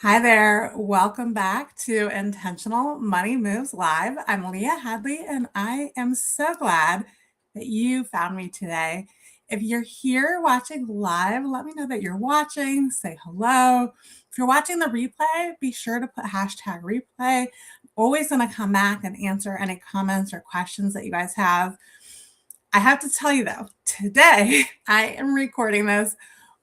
Hi there. Welcome back to Intentional Money Moves Live. I'm Leah Hadley, and I am so glad that you found me today. If you're here watching live, let me know that you're watching. Say hello. If you're watching the replay, be sure to put hashtag replay. I'm always going to come back and answer any comments or questions that you guys have. I have to tell you though, today I am recording this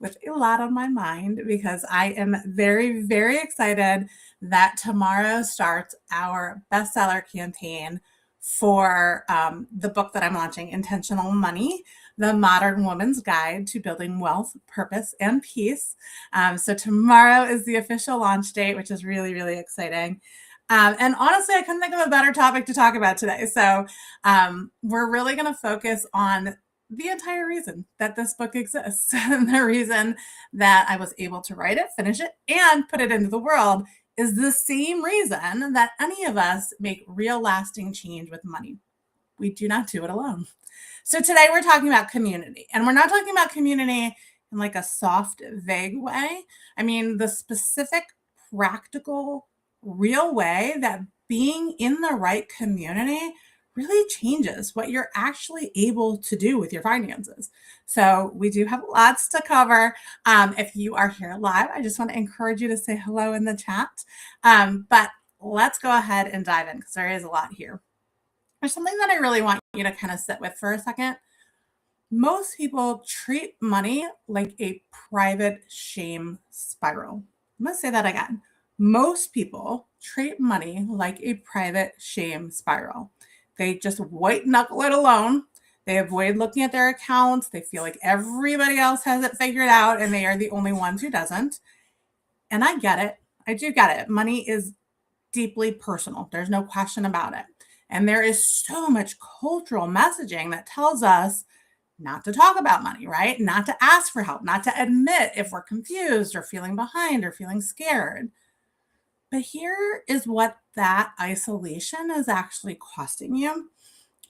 with a lot on my mind because I am very, very excited that tomorrow starts our bestseller campaign for the book that I'm launching, Intentional Money, The Modern Woman's Guide to Building Wealth, Purpose, and Peace. So tomorrow is the official launch date, which is really, really exciting. And honestly, I couldn't think of a better topic to talk about today. So we're really going to focus on the entire reason that this book exists, and the reason that I was able to write it, finish it, and put it into the world is the same reason that any of us make real lasting change with money. We do not do it alone. So today we're talking about community, and we're not talking about community in like a soft, vague way. I mean, the specific, practical, real way that being in the right community really changes what you're actually able to do with your finances. So we do have lots to cover. If you are here live, I just want to encourage you to say hello in the chat. But let's go ahead and dive in because there is a lot here. There's something that I really want you to kind of sit with for a second. Most people treat money like a private shame spiral. I'm going to say that again. Most people treat money like a private shame spiral. They just white knuckle it alone. They avoid looking at their accounts. They feel like everybody else has it figured out and they are the only ones who doesn't. And I get it. I do get it. Money is deeply personal. There's no question about it. And there is so much cultural messaging that tells us not to talk about money, right? Not to ask for help, not to admit if we're confused or feeling behind or feeling scared. But here is what that isolation is actually costing you.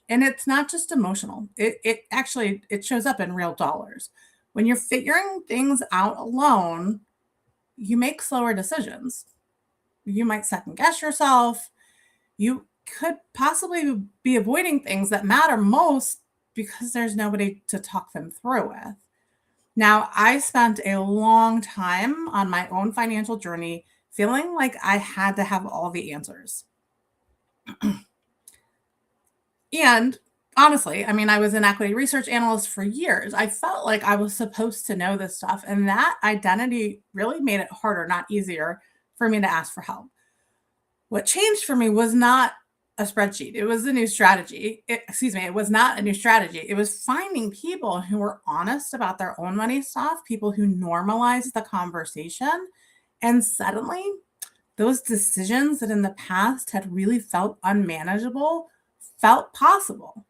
And it's not just emotional. It shows up in real dollars. When you're figuring things out alone, you make slower decisions. You might second guess yourself. You could possibly be avoiding things that matter most because there's nobody to talk them through with. Now, I spent a long time on my own financial journey feeling like I had to have all the answers. And honestly, I mean, I was an equity research analyst for years. I felt like I was supposed to know this stuff. And that identity really made it harder, not easier, for me to ask for help. What changed for me was not a spreadsheet. It was a new strategy. It was not a new strategy. It was finding people who were honest about their own money stuff, people who normalized the conversation. And suddenly, those decisions that in the past had really felt unmanageable felt possible.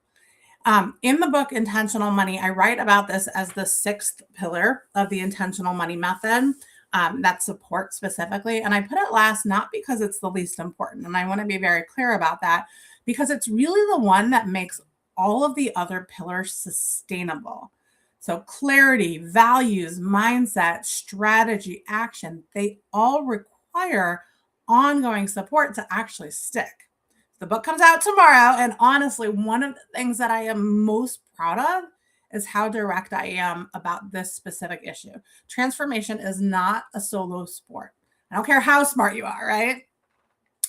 In the book, Intentional Money, I write about this as the sixth pillar of the intentional money method. That support specifically. And I put it last, not because it's the least important. And I want to be very clear about that because it's really the one that makes all of the other pillars sustainable. So clarity, values, mindset, strategy, action, they all require ongoing support to actually stick. The book comes out tomorrow. And honestly, one of the things that I am most proud of is how direct I am about this specific issue. Transformation is not a solo sport. I don't care how smart you are, right?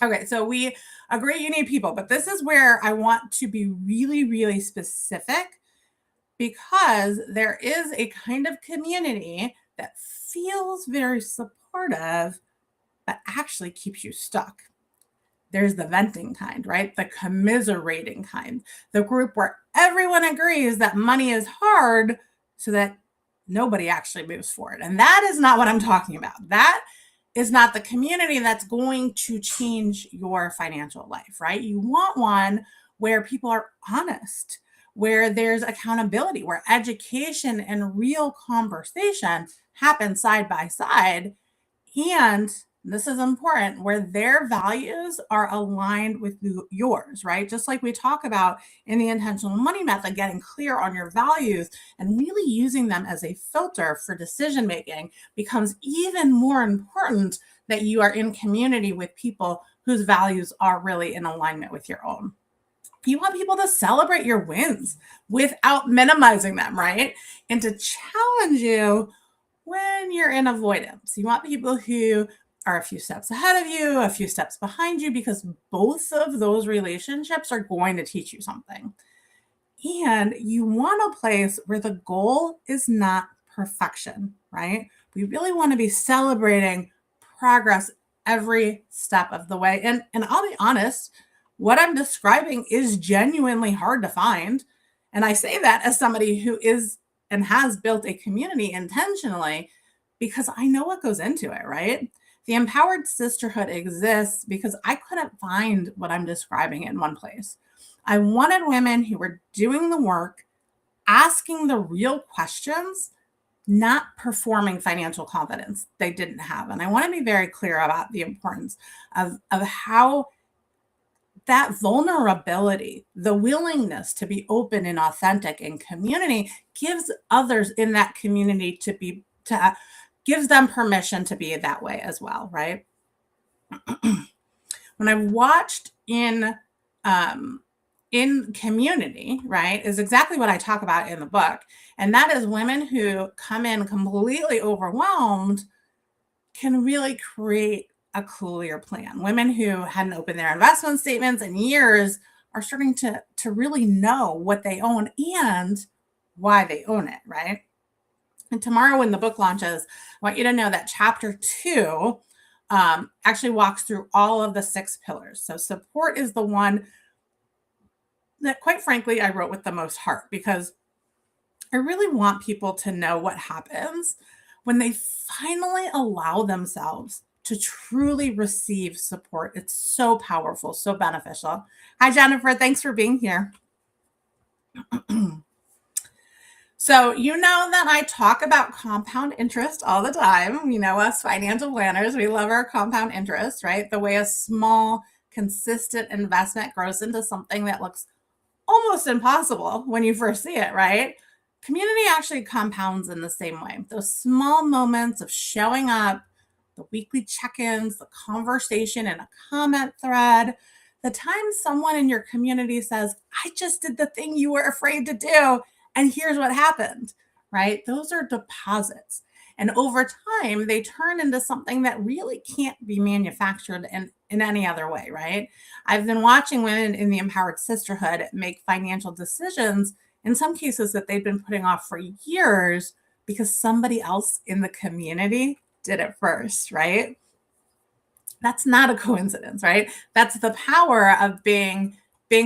Okay, so we agree you need people, but this is where I want to be really, really specific because there is a kind of community that feels very supportive, but actually keeps you stuck. There's the venting kind, right? The commiserating kind, the group where everyone agrees that money is hard so that nobody actually moves forward. And that is not what I'm talking about. That is not the community that's going to change your financial life, right? You want one where people are honest, where there's accountability, where education and real conversation happen side by side, and this is important, where their values are aligned with yours, right? Just like we talk about in the intentional money method, getting clear on your values and really using them as a filter for decision making becomes even more important, that you are in community with people whose values are really in alignment with your own. You want people to celebrate your wins without minimizing them, right? And to challenge you when you're in avoidance. You want people who are a few steps ahead of you, a few steps behind you, because both of those relationships are going to teach you something. And you want a place where the goal is not perfection, right? We really want to be celebrating progress every step of the way. And I'll be honest, what I'm describing is genuinely hard to find. And I say that as somebody who is and has built a community intentionally, because I know what goes into it, right? The empowered sisterhood exists because I couldn't find what I'm describing in one place. I wanted women who were doing the work, asking the real questions, not performing financial confidence they didn't have. And I want to be very clear about the importance of how that vulnerability, the willingness to be open and authentic in community, gives others in that community gives them permission to be that way as well, right? When I watched in community, right, is exactly what I talk about in the book. And that is women who come in completely overwhelmed can really create a clear plan. Women who hadn't opened their investment statements in years are starting to really know what they own and why they own it, right? And tomorrow when the book launches, I want you to know that chapter 2 actually walks through all of the 6 pillars. So support is the one that, quite frankly, I wrote with the most heart, because I really want people to know what happens when they finally allow themselves to truly receive support. It's so powerful, so beneficial. Hi, Jennifer. Thanks for being here. So you know that I talk about compound interest all the time. You know, us financial planners, we love our compound interest, right? The way a small, consistent investment grows into something that looks almost impossible when you first see it, right? Community actually compounds in the same way. Those small moments of showing up, the weekly check-ins, the conversation in a comment thread, the time someone in your community says, I just did the thing you were afraid to do, and here's what happened, right? Those are deposits. And over time, they turn into something that really can't be manufactured in any other way, right? I've been watching women in the empowered sisterhood make financial decisions, in some cases that they've been putting off for years, because somebody else in the community did it first, right? That's not a coincidence, right? That's the power of being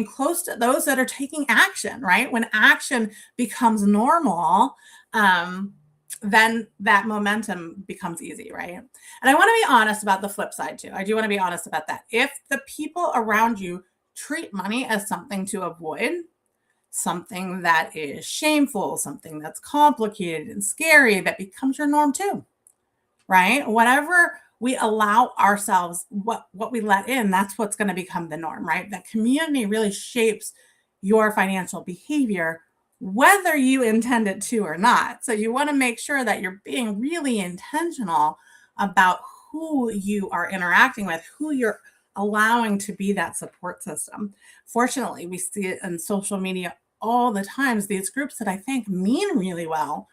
close to those that are taking action, right? When action becomes normal, then that momentum becomes easy, right? And I want to be honest about the flip side too. I do want to be honest about that. If the people around you treat money as something to avoid, something that is shameful, something that's complicated and scary, that becomes your norm too, right? Whatever we allow ourselves, what we let in, that's what's going to become the norm, right? That community really shapes your financial behavior, whether you intend it to or not. So you want to make sure that you're being really intentional about who you are interacting with, who you're allowing to be that support system. Fortunately, we see it in social media all the times, these groups that I think mean really well,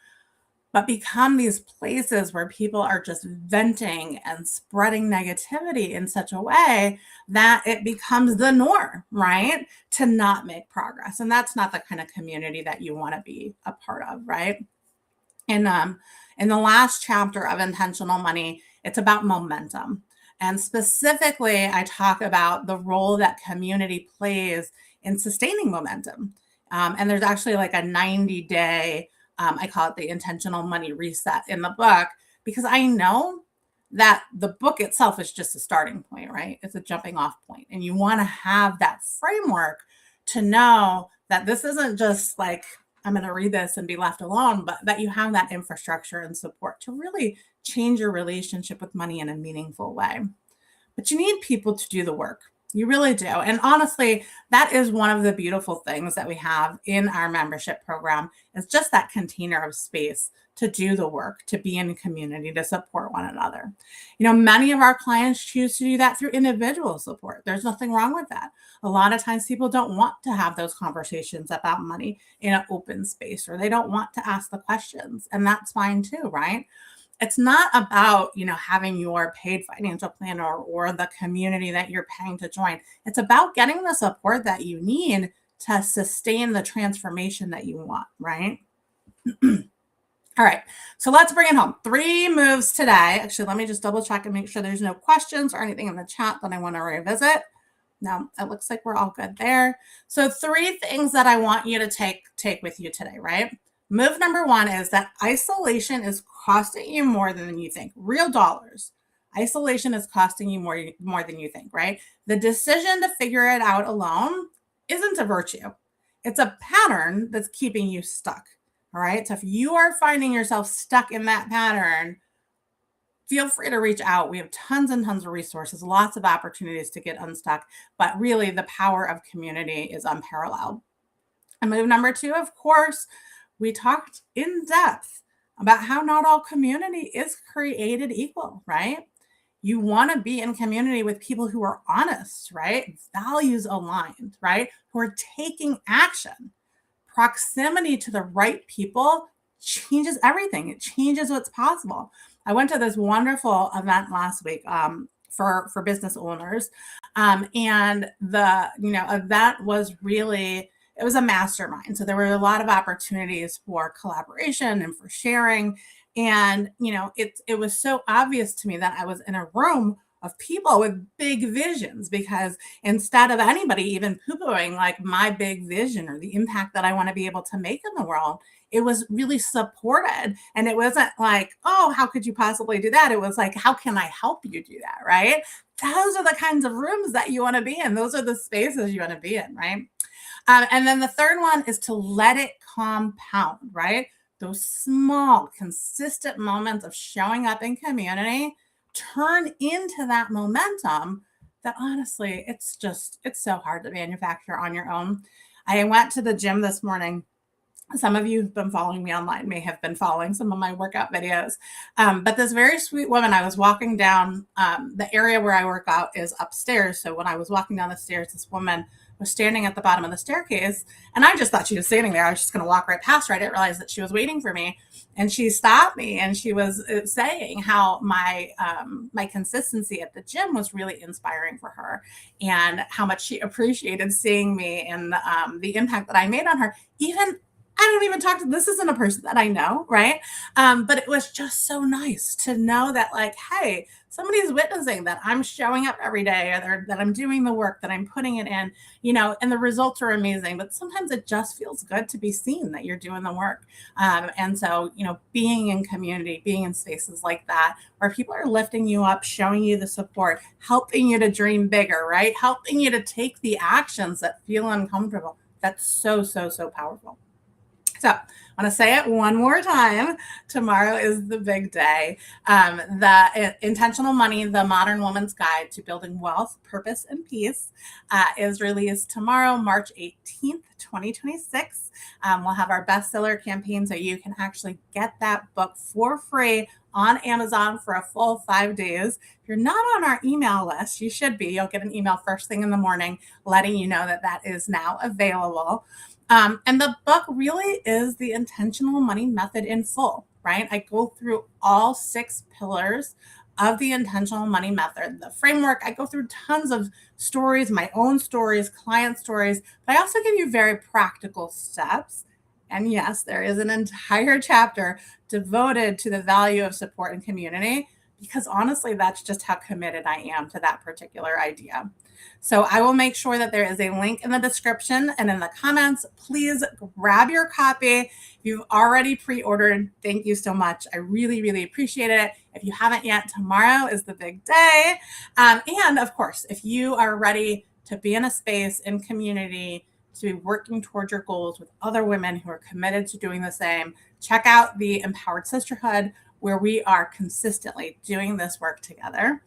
but become these places where people are just venting and spreading negativity in such a way that it becomes the norm, right? To not make progress. And that's not the kind of community that you want to be a part of, right? And in the last chapter of Intentional Money, it's about momentum. And specifically, I talk about the role that community plays in sustaining momentum. And there's actually like a 90-day, I call it the intentional money reset in the book, because I know that the book itself is just a starting point, right? It's a jumping off point. And you want to have that framework to know that this isn't just like I'm going to read this and be left alone, but that you have that infrastructure and support to really change your relationship with money in a meaningful way. But you need people to do the work. You really do. And honestly, that is one of the beautiful things that we have in our membership program is just that container of space to do the work, to be in community, to support one another. Many of our clients choose to do that through individual support. There's nothing wrong with that. A lot of times people don't want to have those conversations about money in an open space, or they don't want to ask the questions. And that's fine too, right? It's not about, having your paid financial planner or the community that you're paying to join. It's about getting the support that you need to sustain the transformation that you want, right? All right, so let's bring it home. 3 moves today. Actually, let me just double check and make sure there's no questions or anything in the chat that I want to revisit. No, it looks like we're all good there. So 3 things that I want you to take with you today, right? Move number 1 is that isolation is costing you more than you think. Real dollars. Isolation is costing you more than you think, right? The decision to figure it out alone isn't a virtue. It's a pattern that's keeping you stuck. All right. So if you are finding yourself stuck in that pattern, feel free to reach out. We have tons and tons of resources, lots of opportunities to get unstuck, but really the power of community is unparalleled. And move number 2, of course, we talked in depth about how not all community is created equal, right? You want to be in community with people who are honest, right? Values aligned, right? Who are taking action. Proximity to the right people changes everything. It changes what's possible. I went to this wonderful event last week for business owners, and the event was really, it was a mastermind. So there were a lot of opportunities for collaboration and for sharing. And it was so obvious to me that I was in a room of people with big visions, because instead of anybody even poo-pooing like my big vision or the impact that I want to be able to make in the world, it was really supported. And it wasn't like, oh, how could you possibly do that? It was like, how can I help you do that? Right? Those are the kinds of rooms that you want to be in. Those are the spaces you want to be in, right? And then the third one is to let it compound, right? Those small, consistent moments of showing up in community turn into that momentum that honestly, it's so hard to manufacture on your own. I went to the gym this morning. Some of you who've been following me online may have been following some of my workout videos. But this very sweet woman, I was walking down, the area where I work out is upstairs. So when I was walking down the stairs, this woman was standing at the bottom of the staircase, and I just thought she was standing there. I was just going to walk right past her. I didn't realize that she was waiting for me. And she stopped me, and she was saying how my consistency at the gym was really inspiring for her, and how much she appreciated seeing me and the impact that I made on her. Even I don't even talk to, this isn't a person that I know, right? But it was just so nice to know that, like, hey, somebody's witnessing that I'm showing up every day, or that I'm doing the work, that I'm putting it in, and the results are amazing. But sometimes it just feels good to be seen that you're doing the work. And so, being in community, being in spaces like that, where people are lifting you up, showing you the support, helping you to dream bigger, right? Helping you to take the actions that feel uncomfortable. That's so, so, so powerful. So I want to say it one more time. Tomorrow is the big day. The Intentional Money, the Modern Woman's Guide to Building Wealth, Purpose, and Peace is released tomorrow, March 18th, 2026. We'll have our bestseller campaign, so you can actually get that book for free on Amazon for a full 5 days. If you're not on our email list, you should be. You'll get an email first thing in the morning letting you know that that is now available. And the book really is the intentional money method in full, right? I go through all 6 pillars of the intentional money method, the framework. I go through tons of stories, my own stories, client stories, but I also give you very practical steps. And yes, there is an entire chapter devoted to the value of support and community, because honestly, that's just how committed I am to that particular idea. So I will make sure that there is a link in the description and in the comments. Please grab your copy. If you've already pre-ordered, thank you so much. I really, really appreciate it. If you haven't yet, tomorrow is the big day. And of course, if you are ready to be in a space in community to be working towards your goals with other women who are committed to doing the same, check out the Empowered Sisterhood, where we are consistently doing this work together.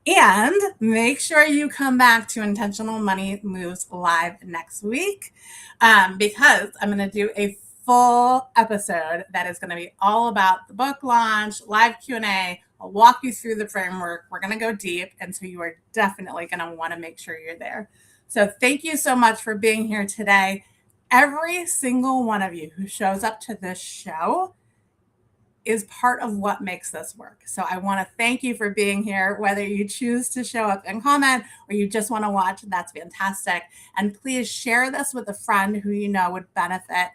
And make sure you come back to Intentional Money Moves Live next week, because I'm going to do a full episode that is going to be all about the book launch, live Q&A. I'll walk you through the framework. We're going to go deep. And so you are definitely going to want to make sure you're there. So thank you so much for being here today. Every single one of you who shows up to this show is part of what makes this work. So I want to thank you for being here, whether you choose to show up and comment or you just want to watch, that's fantastic. And please share this with a friend who you know would benefit.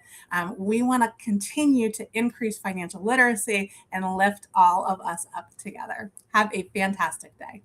We want to continue to increase financial literacy and lift all of us up together. Have a fantastic day.